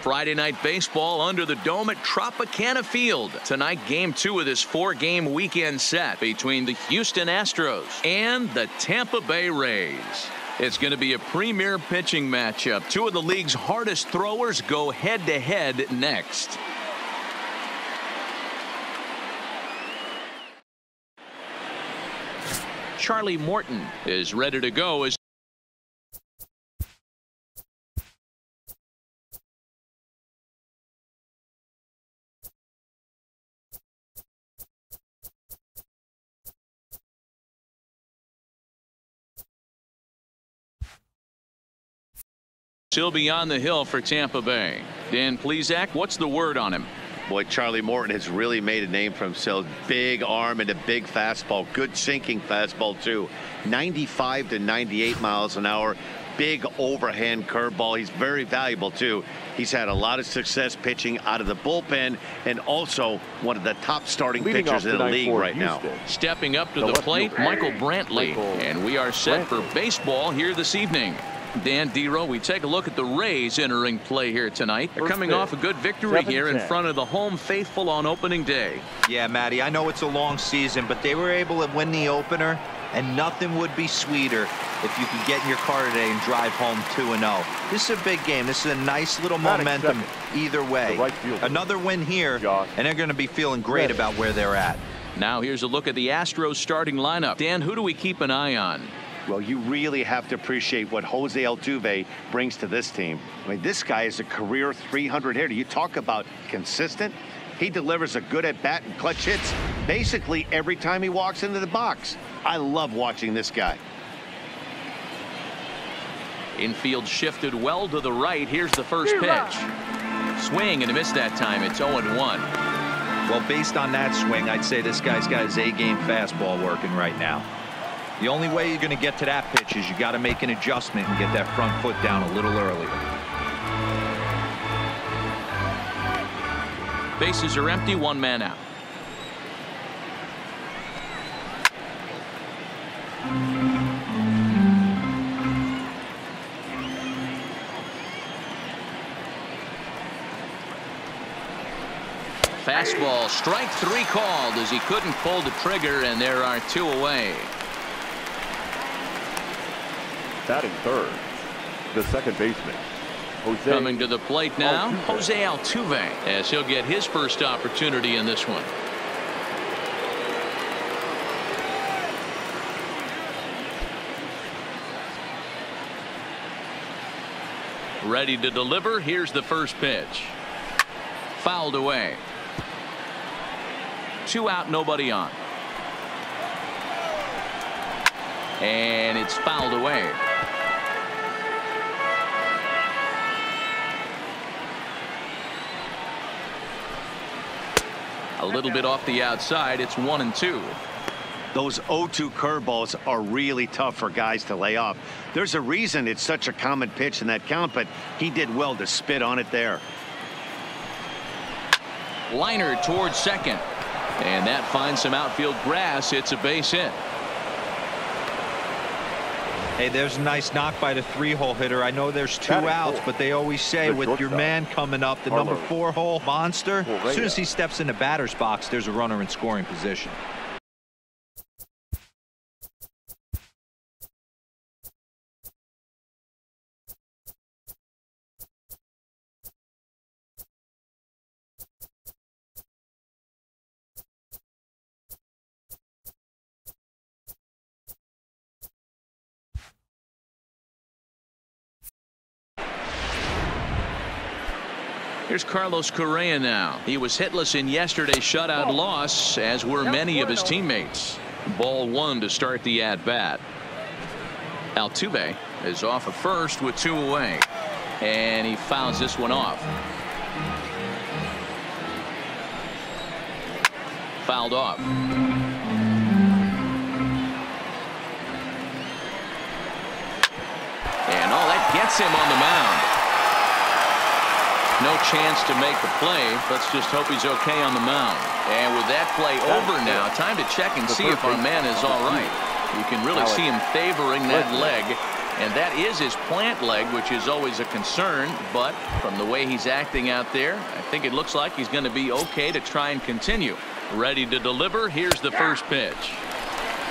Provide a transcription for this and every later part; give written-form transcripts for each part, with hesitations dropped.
Friday night baseball under the dome at Tropicana Field. Tonight, game 2 of this 4-game weekend set between the Houston Astros and the Tampa Bay Rays. It's going to be a premier pitching matchup. Two of the league's hardest throwers go head-to-head next. Charlie Morton is ready to go as still beyond the hill for Tampa Bay. Dan Plesac, what's the word on him? Boy, Charlie Morton has really made a name for himself. Big arm and a big fastball. Good sinking fastball, too. 95 to 98 miles an hour. Big overhand curveball. He's very valuable, too. He's had a lot of success pitching out of the bullpen and also one of the top starting pitchers in the league right now. Stepping up to the plate, Michael Brantley. And we are set for baseball here this evening. Dan Dero, we take a look at the Rays entering play here tonight. They're coming off a good victory here in front of the home faithful on opening day. Yeah, Matty, I know it's a long season, but they were able to win the opener, and nothing would be sweeter if you could get in your car today and drive home 2-0. This is a big game. This is a nice little momentum either way. Another win here, and they're going to be feeling great about where they're at. Now here's a look at the Astros starting lineup. Dan, who do we keep an eye on? Well, you really have to appreciate what Jose Altuve brings to this team. I mean, this guy is a career 300 hitter. You talk about consistent. He delivers a good at-bat and clutch hits basically every time he walks into the box. I love watching this guy. Infield shifted well to the right. Here's the first pitch. Swing and a miss that time. It's 0-1. Well, based on that swing, I'd say this guy's got his A-game fastball working right now. The only way you're going to get to that pitch is you got to make an adjustment and get that front foot down a little earlier. Bases are empty, one man out. Fastball, strike 3 called as he couldn't pull the trigger, and there are 2 away. Batting third, the second baseman, Jose. Coming to the plate now, Jose Altuve, as he'll get his first opportunity in this one. Ready to deliver. Here's the first pitch. Fouled away. 2 out, nobody on. And it's fouled away. A little bit off the outside. It's 1-2. Those 0-2 curveballs are really tough for guys to lay off. There's a reason it's such a common pitch in that count, but he did well to spit on it there. Liner towards second. And that finds some outfield grass. It's a base hit. Hey, there's a nice knock by the 3-hole hitter. I know there's 2 outs, but they always say with your man coming up, the number 4-hole monster, as soon as he steps in the batter's box, there's a runner in scoring position. Here's Carlos Correa now. He was hitless in yesterday's shutout loss, as were many of his teammates. Ball 1 to start the at-bat. Altuve is off at first with 2 away. And he fouls this one off. Fouled off. And that gets him on the mound. No chance to make the play. Let's just hope he's okay on the mound. And with that play over now, time to check and see if our man is all right. You can really see him favoring that leg. And that is his plant leg, which is always a concern. But from the way he's acting out there, I think it looks like he's going to be okay to try and continue. Ready to deliver. Here's the first pitch.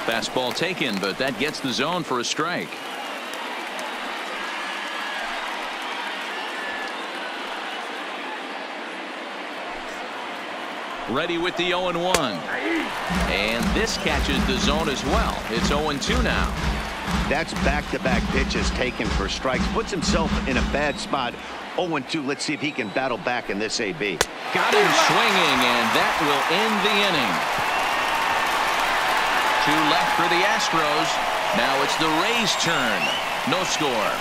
Fastball taken, but that gets the zone for a strike. Ready with the 0-1. And this catches the zone as well. It's 0-2 now. That's back-to-back pitches taken for strikes. Puts himself in a bad spot. 0-2. Let's see if he can battle back in this AB. Got him swinging, and that will end the inning. 2 left for the Astros. Now it's the Rays' turn. No score.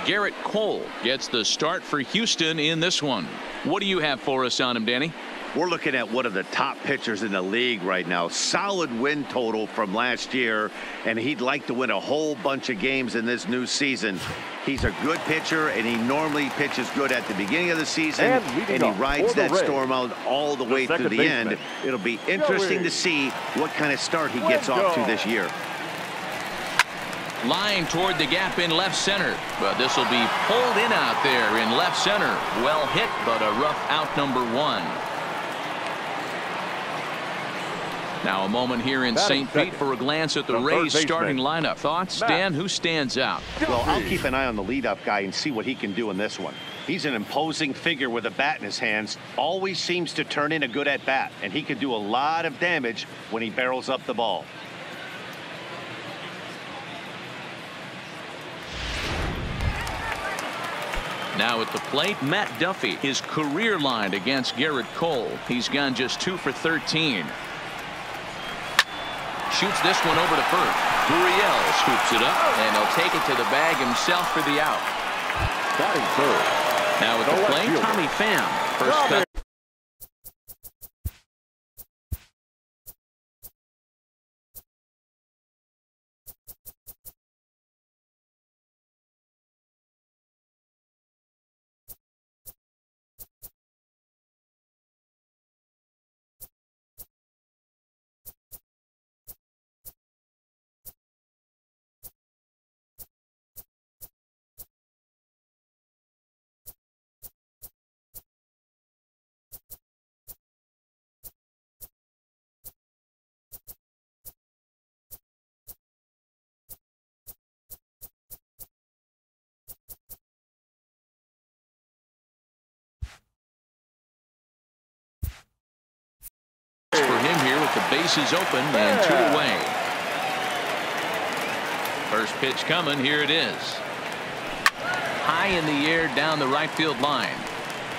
Garrett Cole gets the start for Houston in this one. What do you have for us on him, Danny? We're looking at one of the top pitchers in the league right now. Solid win total from last year, and he'd like to win a whole bunch of games in this new season. He's a good pitcher, and he normally pitches good at the beginning of the season, and he rides that storm out all the way through the end. It'll be interesting to see what kind of start he gets off to this year. Line toward the gap in left center, but this will be pulled in out there in left center. Well hit, but a rough out, #1. Now a moment here in St. Pete for a glance at the Rays starting lineup. Thoughts, Dan? Who stands out? Well, I'll keep an eye on the leadoff guy and see what he can do in this one. He's an imposing figure with a bat in his hands. Always seems to turn in a good at bat, and he can do a lot of damage when he barrels up the ball. Now at the plate, Matt Duffy. His career line against Garrett Cole. He's gone just 2 for 13. Shoots this one over to first. Gurriel scoops it up, and he'll take it to the bag himself for the out. Batting third. Now at the plate, Tommy Pham. First cut. For him here with the bases open and 2 away. First pitch coming. Here it is. High in the air down the right field line.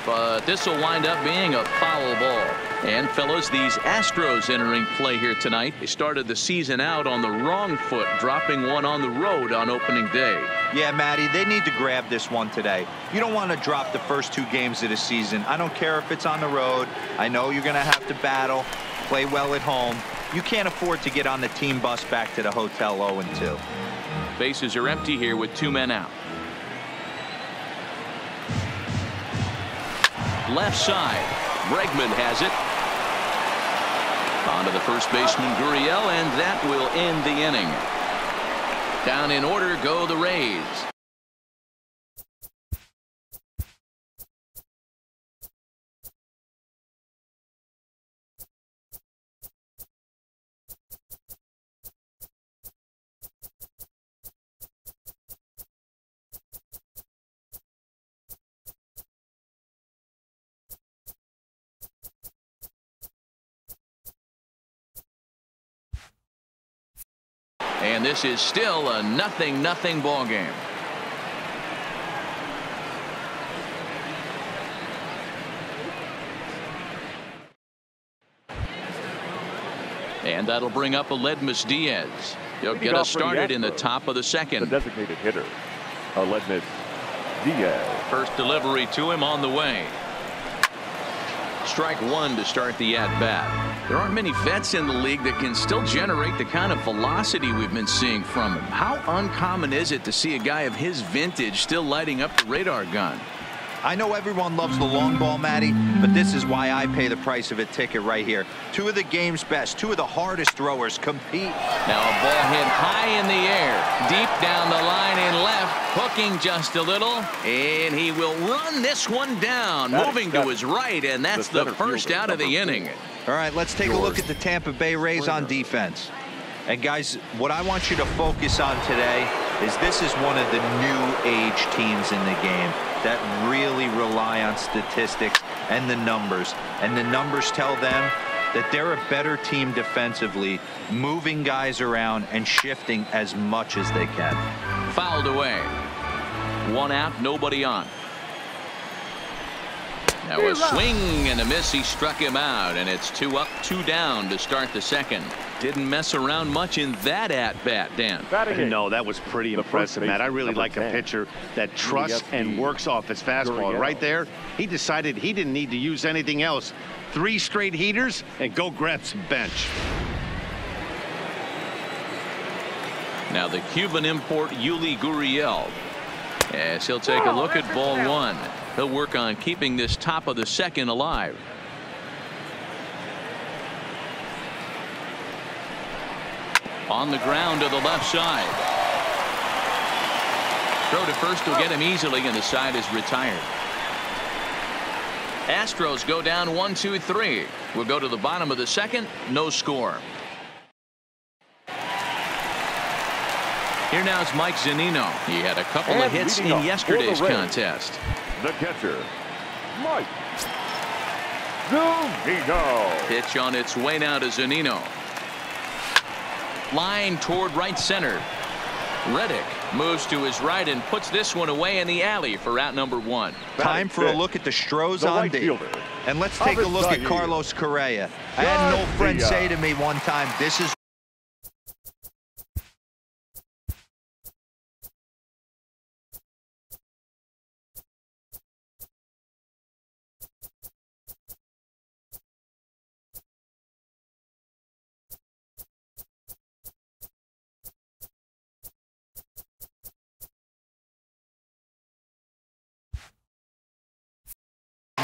But this will wind up being a foul ball. And fellas, these Astros entering play here tonight. They started the season out on the wrong foot, dropping one on the road on opening day. Yeah, Matty, they need to grab this one today. You don't want to drop the first 2 games of the season. I don't care if it's on the road. I know you're going to have to battle, play well at home. You can't afford to get on the team bus back to the hotel 0-2. Bases are empty here with 2 men out. Left side. Bregman has it. On to the first baseman, Gurriel, and that will end the inning. Down in order go the Rays. And this is still a 0-0 ball game. And that'll bring up Aledmys Diaz. He'll get us started in the top of the second. The designated hitter, Aledmys Diaz. First delivery to him on the way. Strike 1 to start the at-bat. There aren't many vets in the league that can still generate the kind of velocity we've been seeing from him. How uncommon is it to see a guy of his vintage still lighting up the radar gun? I know everyone loves the long ball, Matty, but this is why I pay the price of a ticket right here. Two of the game's best, two of the hardest throwers compete. Now a ball hit high in the air, deep down the line in left, hooking just a little, and he will run this one down, moving to his right, and that's the first out of the inning. All right, let's take a look at the Tampa Bay Rays on defense. And guys, what I want you to focus on today is this is one of the new age teams in the game that really rely on statistics and the numbers. And the numbers tell them that they're a better team defensively, moving guys around and shifting as much as they can. Fouled away. One out, nobody on. Now a swing and a miss. He struck him out, and it's 2 up, 2 down to start the second. Didn't mess around much in that at-bat, Dan. No, that was pretty impressive, Matt. I really like a pitcher that trusts and works off his fastball. And right there, he decided he didn't need to use anything else. 3 straight heaters and go grab some bench. Now the Cuban import Yuli Gurriel, as he'll take a look at ball 1. He'll work on keeping this top of the second alive. On the ground to the left side. Throw to first will get him easily, and the side is retired. Astros go down 1-2-3. We'll go to the bottom of the second. No score. Here now is Mike Zunino. He had a couple of hits in yesterday's contest. The catcher, Mike Zunino. Pitch on its way now to Zunino. Line toward right center. Reddick moves to his right and puts this one away in the alley for out number 1. Time for a look at the Astros on deep. And let's take a look at Carlos Correa. I had an old friend say to me one time, this is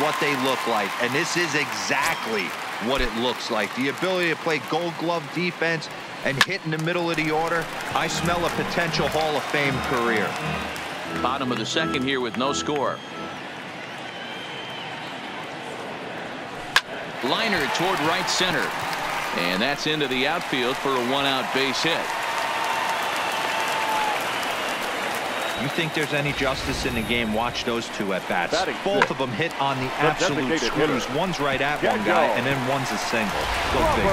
what they look like, and this is exactly what it looks like. The ability to play gold glove defense and hit in the middle of the order. I smell a potential Hall of Fame career. Bottom of the second here with no score. Liner toward right center, and that's into the outfield for a 1-out base hit. You think there's any justice in the game? Watch those two at bats. Both of them hit on the absolute screws. One's right at one guy, and then one's a single. Go big.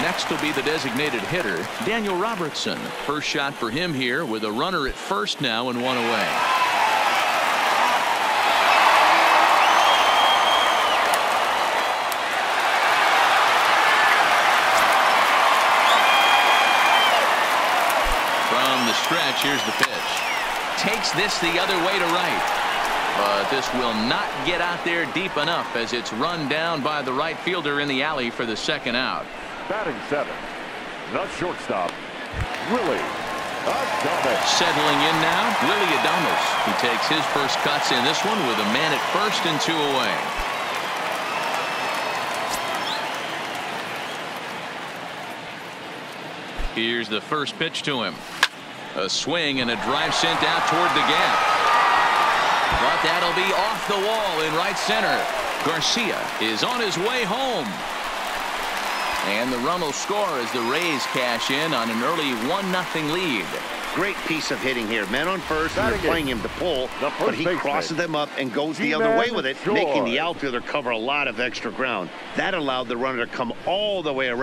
Next will be the designated hitter, Daniel Robertson. First shot for him here with a runner at first now and 1 away. Stretch. Here's the pitch. Takes this the other way to right. But this will not get out there deep enough as it's run down by the right fielder in the alley for the second out. Batting 7, the shortstop, Willie Adames. Settling in now, Willie Adames. He takes his first cuts in this one with a man at first and 2 away. Here's the first pitch to him. A swing and a drive sent out toward the gap. But that'll be off the wall in right center. Garcia is on his way home. And the run will score as the Rays cash in on an early 1-0 lead. Great piece of hitting here. Men on first, and they're playing him to pull, but he crosses them up and goes the other way with it, making the outfielder cover a lot of extra ground. That allowed the runner to come all the way around.